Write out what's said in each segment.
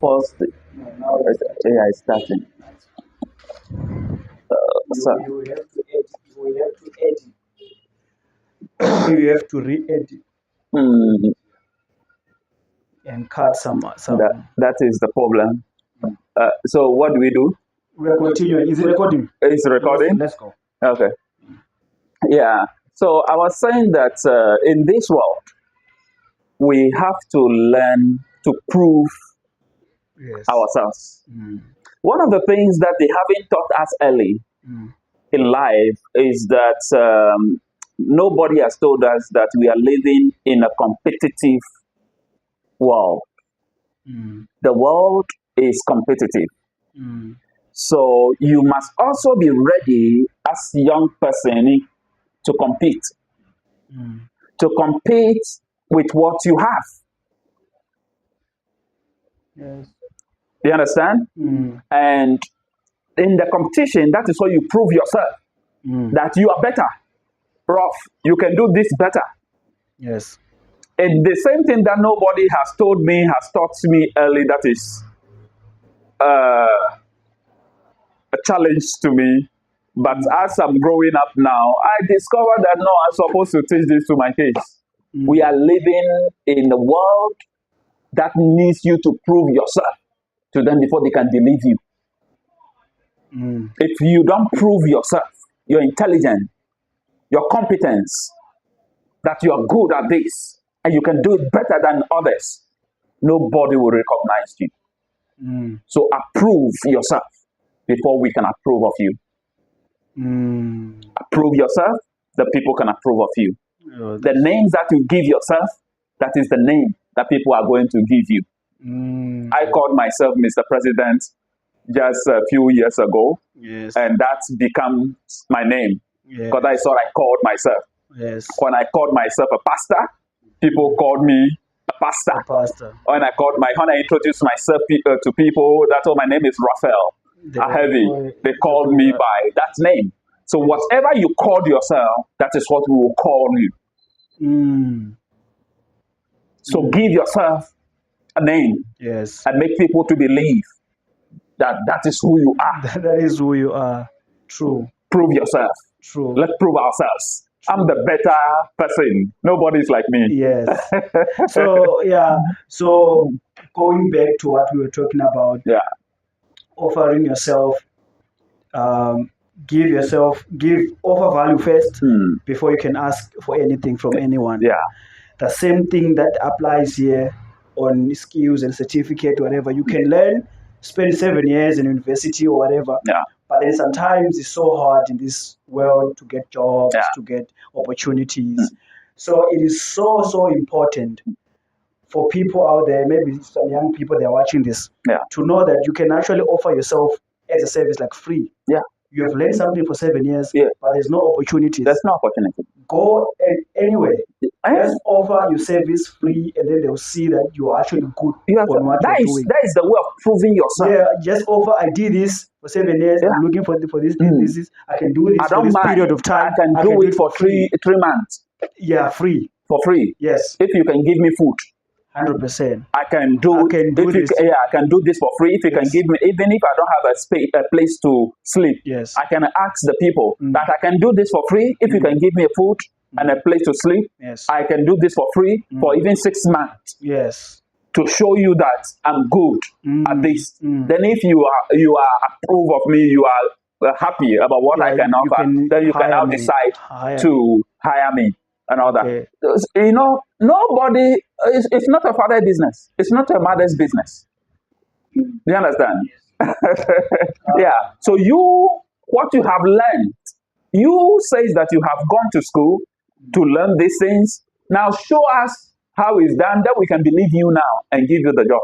First, No, now AI is starting. So, you have to edit. You have to edit. You have to re-edit mm, and cut some that is the problem. So what do we do? We are continuing. Is it recording? It's Let's recording. let's go. Okay. Yeah. So I was saying that in this world, we have to learn to prove Yes. ourselves. Mm, One of the things that they haven't taught us early mm, in life is that nobody has told us that we are living in a competitive world. mm, The world is competitive. mm, So you must also be ready as a young person to compete, mm. to compete with what you have. Yes. You understand? Mm, And in the competition, that is how you prove yourself mm. that you are better. Prof, you can do this better. Yes. And the same thing that nobody has told me, has taught me early, that is a challenge to me. But as I'm growing up now, I discovered that no, I'm supposed to teach this to my kids. We Mm, are living in a world that needs you to prove yourself to them before they can believe you. mm, If you don't prove yourself, your intelligence, your competence, that you are good at this and you can do it better than others, nobody will recognize you. mm, So approve yourself before we can approve of you. mm. Approve yourself, the people can approve of you. Oh, The names that you give yourself, that is the name that people are going to give you. mm. I called myself Mr. President just a few years ago, Yes. and that's become my name Yes. because I thought I called myself. Yes. When I called myself a pastor, people called me a pastor. A pastor. When I introduced myself to people, that's all, my name is Raphael They Ahevi. They they called call me that. by that name. So whatever you called yourself, that is what we will call you. Mm, So mm. give yourself a name Yes. and make people to believe that that is who you are. That is who you are. True. Prove yourself. True. Let's prove ourselves. I'm True. the better person. Nobody's like me. Yes. So yeah. So going back to what we were talking about, Yeah. offering yourself, um, give offer value first Hmm. before you can ask for anything from anyone. Yeah. The same thing that applies here on skills and certificate, whatever. You can learn, spend 7 years in university or whatever, Yeah. but then sometimes it's so hard in this world to get jobs, Yeah. to get opportunities. So it is so, so important for people out there, maybe some young people that are watching this, Yeah. to know that you can actually offer yourself as a service like free. Yeah. You have learned something for 7 years, Yeah. but there's no opportunities. There's no opportunity. Go and anyway, Eh? just offer your service free, and then they'll see that you are actually good You have to, on what you're doing. that is the way of proving yourself. Yeah, just offer. I did this for 7 years. Yeah. I'm looking for this. Mm. This. I can do this I for don't this mind. period of time. I can do it for three months Yeah, free. for free. Yes, If you can give me food, 100%. I can do. I can do if you, this. Yeah, I can do this for free. If you can Yes. give me, even if I don't have a place to sleep, Yes. I can ask the people Mm. that I can do this for free. If you can give me a food and a place to sleep, Yes. I can do this for free for even 6 months Yes. to show you that I'm good at this. Mm. Then if you are approve of me, you are happy about what I Yeah, can you offer, can then you can hire now me. decide Hire to hire me and all Okay. that. You know, nobody, it's not a father's business. It's not a mother's business. You understand? Yeah. So what you have learned, you says that you have gone to school to learn these things. Now show us how it's done, that we can believe you now and give you the job.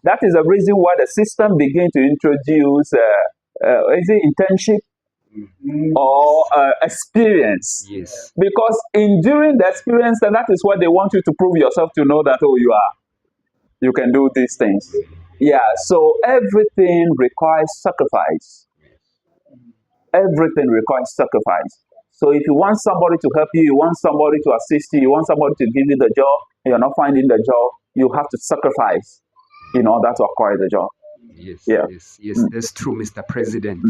That is the reason why the system begin to introduce is it internship or experience. Yes. Because during the experience, and that is what they want you to prove yourself to know that you can do these things. Yeah. So everything requires sacrifice. Everything requires sacrifice. So if you want somebody to help you, you want somebody to assist you, you want somebody to give you the job, and you're not finding the job, you have to sacrifice. in order to acquire the job. Yes, Yeah. yes, that's true, Mr. President.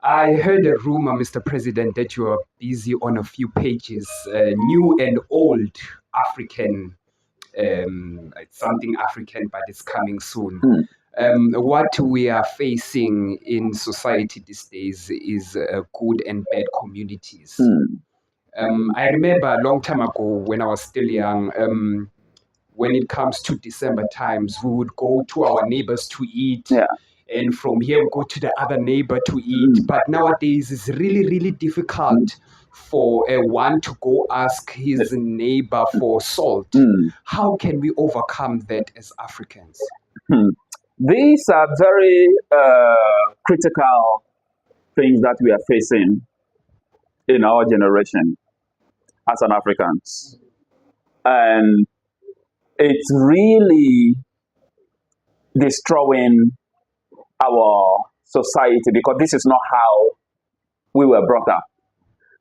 I heard a rumor, Mr. President, that you are busy on a few pages, new and old African, something African, but it's coming soon. What we are facing in society these days is good and bad communities. I remember a long time ago when I was still young, when it comes to December times, we would go to our neighbors to eat. Yeah. And from here, we go to the other neighbor to eat. But nowadays, it's really, really difficult for one to go ask his neighbor for salt. How can we overcome that as Africans? These are very critical things that we are facing in our generation as an Africans. And it's really destroying our society because this is not how we were brought up.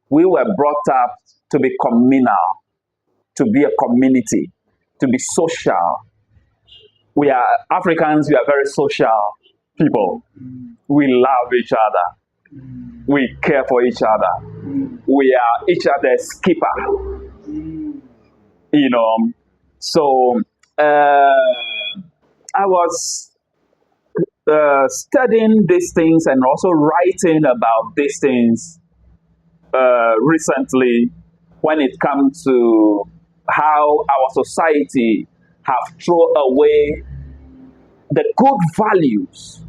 We were brought up to be communal, to be a community, to be social. We are Africans, we are very social people. We love each other. We care for each other. We are each other's keeper. You know, so I was studying these things and also writing about these things recently when it comes to how our society have thrown away the good values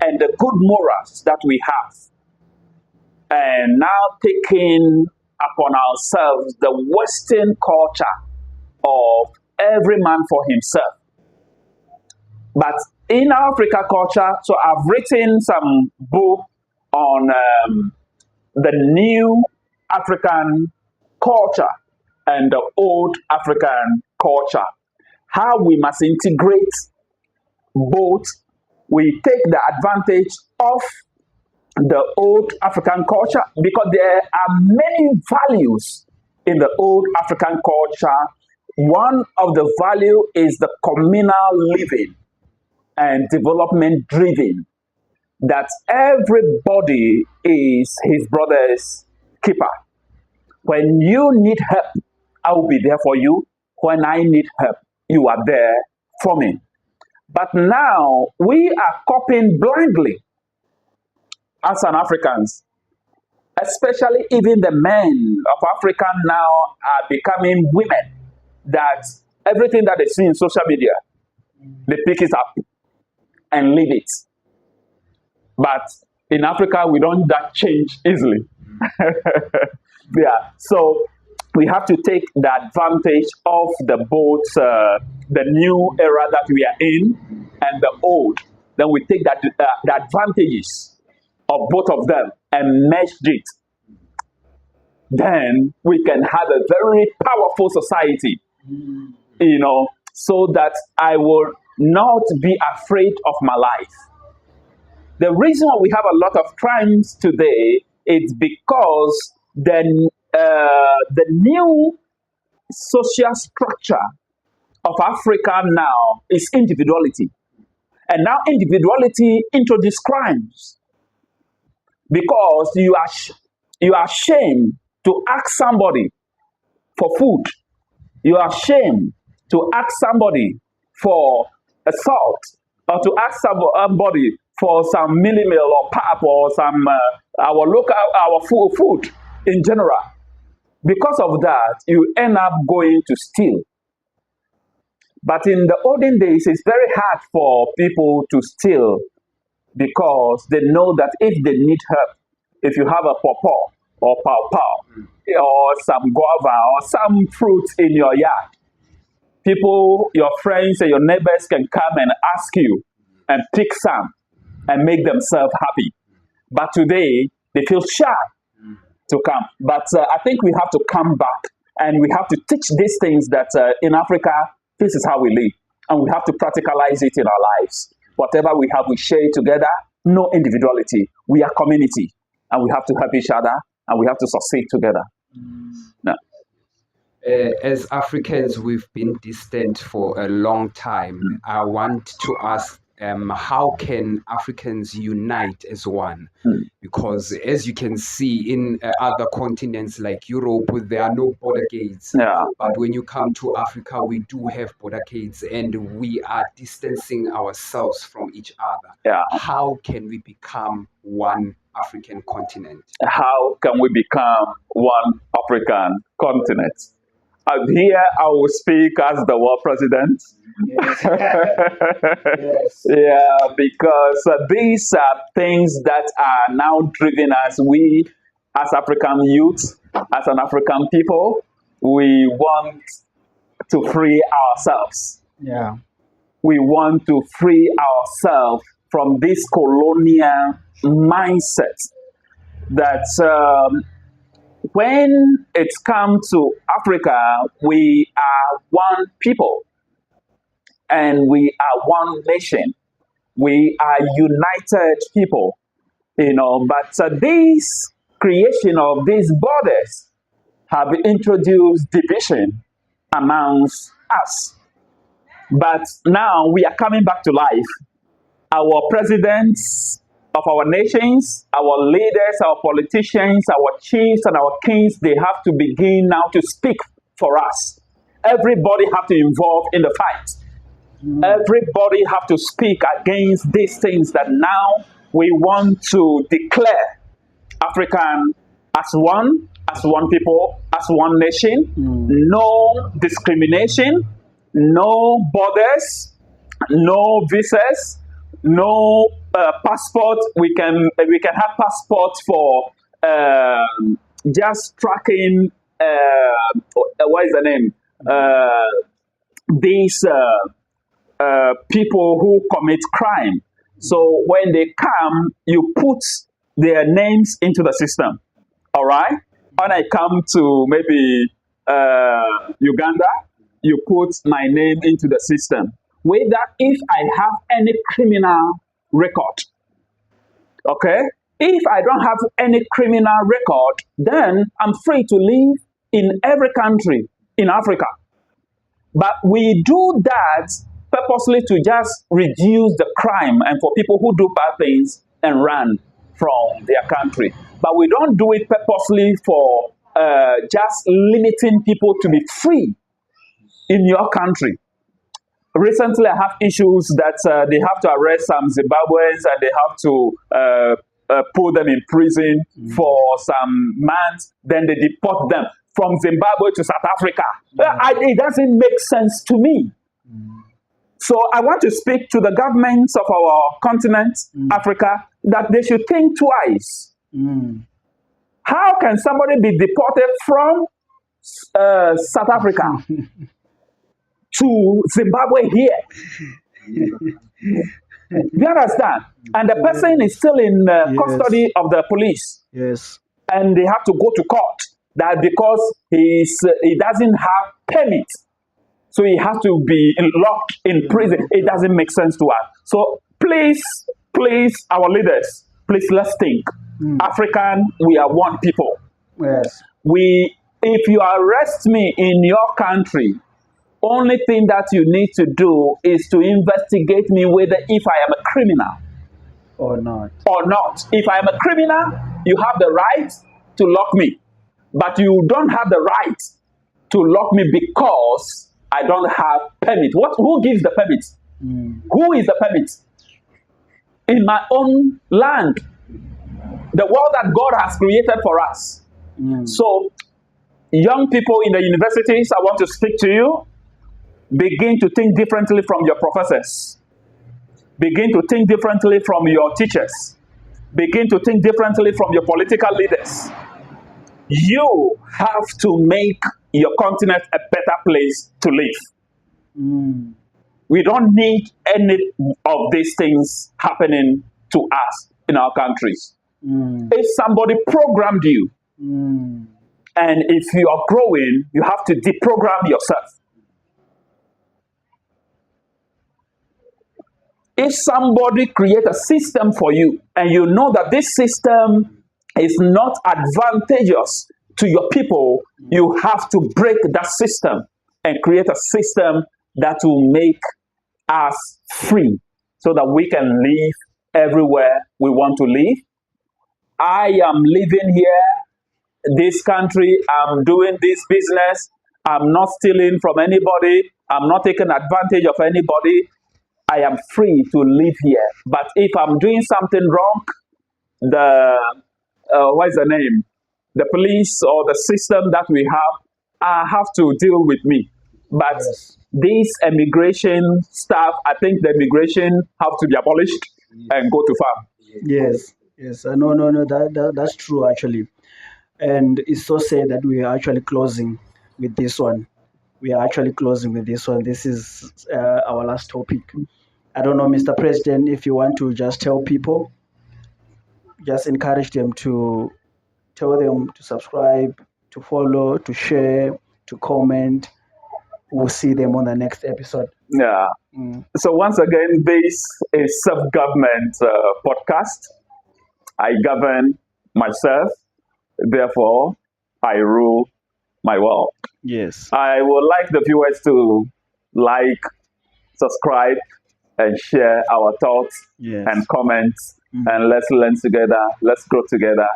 and the good morals that we have, and now taking upon ourselves the Western culture of every man for himself. But in Africa culture, so I've written some book on the new African culture and the old African culture, how we must integrate both. We take the advantage of the old African culture because there are many values in the old African culture. One of the value is the communal living and development driven, that everybody is his brother's keeper. When you need help, I will be there for you. When I need help, you are there for me. But now we are copying blindly as an Africans, especially even the men of Africa now are becoming women, that everything that they see in social media, they pick it up and leave it. But in Africa, we don't that change easily. Yeah, so we have to take the advantage of the both the new era that we are in and the old. Then we take that the advantages of both of them and merge it. Then we can have a very powerful society, you know, so that I will not be afraid of my life. The reason why we have a lot of crimes today is because the new social structure of Africa now is individuality. And now individuality introduces crimes because you are ashamed to ask somebody for food. You are ashamed to ask somebody for a salt, or to ask somebody for some millimil or pap or some our food in general. Because of that, you end up going to steal. But in the olden days, it's very hard for people to steal because they know that if they need help, if you have a pawpaw or pawpaw or some guava or some fruit in your yard, people, your friends and your neighbors can come and ask you and pick some and make themselves happy. But today, they feel shy to come. But I think we have to come back and we have to teach these things that in Africa, this is how we live. And we have to practicalize it in our lives. Whatever we have, we share it together. No individuality. We are community. And we have to help each other and we have to succeed together. No. As Africans, we've been distant for a long time. I want to ask, how can Africans unite as one? Because as you can see in other continents like Europe, there are no border gates. Yeah. But when you come to Africa, we do have border gates and we are distancing ourselves from each other. Yeah. How can we become one African continent? How can we become one African continent? Here I will speak as the world president. Yes. Yes. Yeah, because these are things that are now driven us. We, as African youth, as an African people, we want to free ourselves. Yeah. We want to free ourselves from this colonial mindset that when it comes to Africa, we are one people and we are one nation. We are united people, but this creation of these borders have introduced division amongst us. But now we are coming back to life. Our presidents of our nations, our leaders, our politicians, our chiefs and our kings, they have to begin now to speak for us. Everybody have to involve in the fight. Everybody have to speak against these things that now we want to declare African as one people, as one nation. No discrimination, no borders, no visas, no passport. We can have passports for just tracking. What is the name? These people who commit crime. So when they come, you put their names into the system. All right. When I come to maybe Uganda, you put my name into the system. Whether if I have any criminal record, okay? If I don't have any criminal record, then I'm free to live in every country in Africa. But we do that purposely to just reduce the crime and for people who do bad things and run from their country. But we don't do it purposely for just limiting people to be free in your country. Recently, I have issues that they have to arrest some Zimbabweans and they have to put them in prison for some months. Then they deport them from Zimbabwe to South Africa. It doesn't make sense to me. So I want to speak to the governments of our continent, Africa, that they should think twice. How can somebody be deported from South Africa to Zimbabwe here? You understand? And the person is still in custody of the police. Yes. And they have to go to court. That because he doesn't have permit. So he has to be locked in prison. It doesn't make sense to us. So please, our leaders, please let's think. African, we are one people. Yes. If you arrest me in your country, only thing that you need to do is to investigate me whether if I am a criminal Or not. or not. If I am a criminal, you have the right to lock me. But you don't have the right to lock me because I don't have permit. Who gives the permit? Who is the permit? In my own land, the world that God has created for us. So, young people in the universities, I want to speak to you. Begin to think differently from your professors. Begin to think differently from your teachers. Begin to think differently from your political leaders. You have to make your continent a better place to live. We don't need any of these things happening to us in our countries. If somebody programmed you, and if you are growing, you have to deprogram yourself. If somebody create a system for you, and you know that this system is not advantageous to your people, you have to break that system and create a system that will make us free so that we can live everywhere we want to live. I am living here, this country, I'm doing this business, I'm not stealing from anybody, I'm not taking advantage of anybody. I am free to live here. But if I'm doing something wrong, what is the name? The police or the system that we have to deal with me. But Yes. this immigration stuff, I think the immigration have to be abolished and go to farm. Yes. Yes. No. That's true actually. And it's so sad that we are actually closing with this one. We are actually closing with this one. This is our last topic. I don't know, Mr. President, if you want to just tell people, just encourage them to tell them to subscribe, to follow, to share, to comment. We'll see them on the next episode. Yeah. So once again, this is self-government podcast. I govern myself, therefore I rule my world. Yes. I would like the viewers to like, subscribe, and share our thoughts Yes. and comments. And let's learn together. Let's grow together.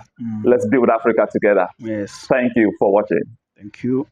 Let's build Africa together. Yes. Thank you for watching. Thank you.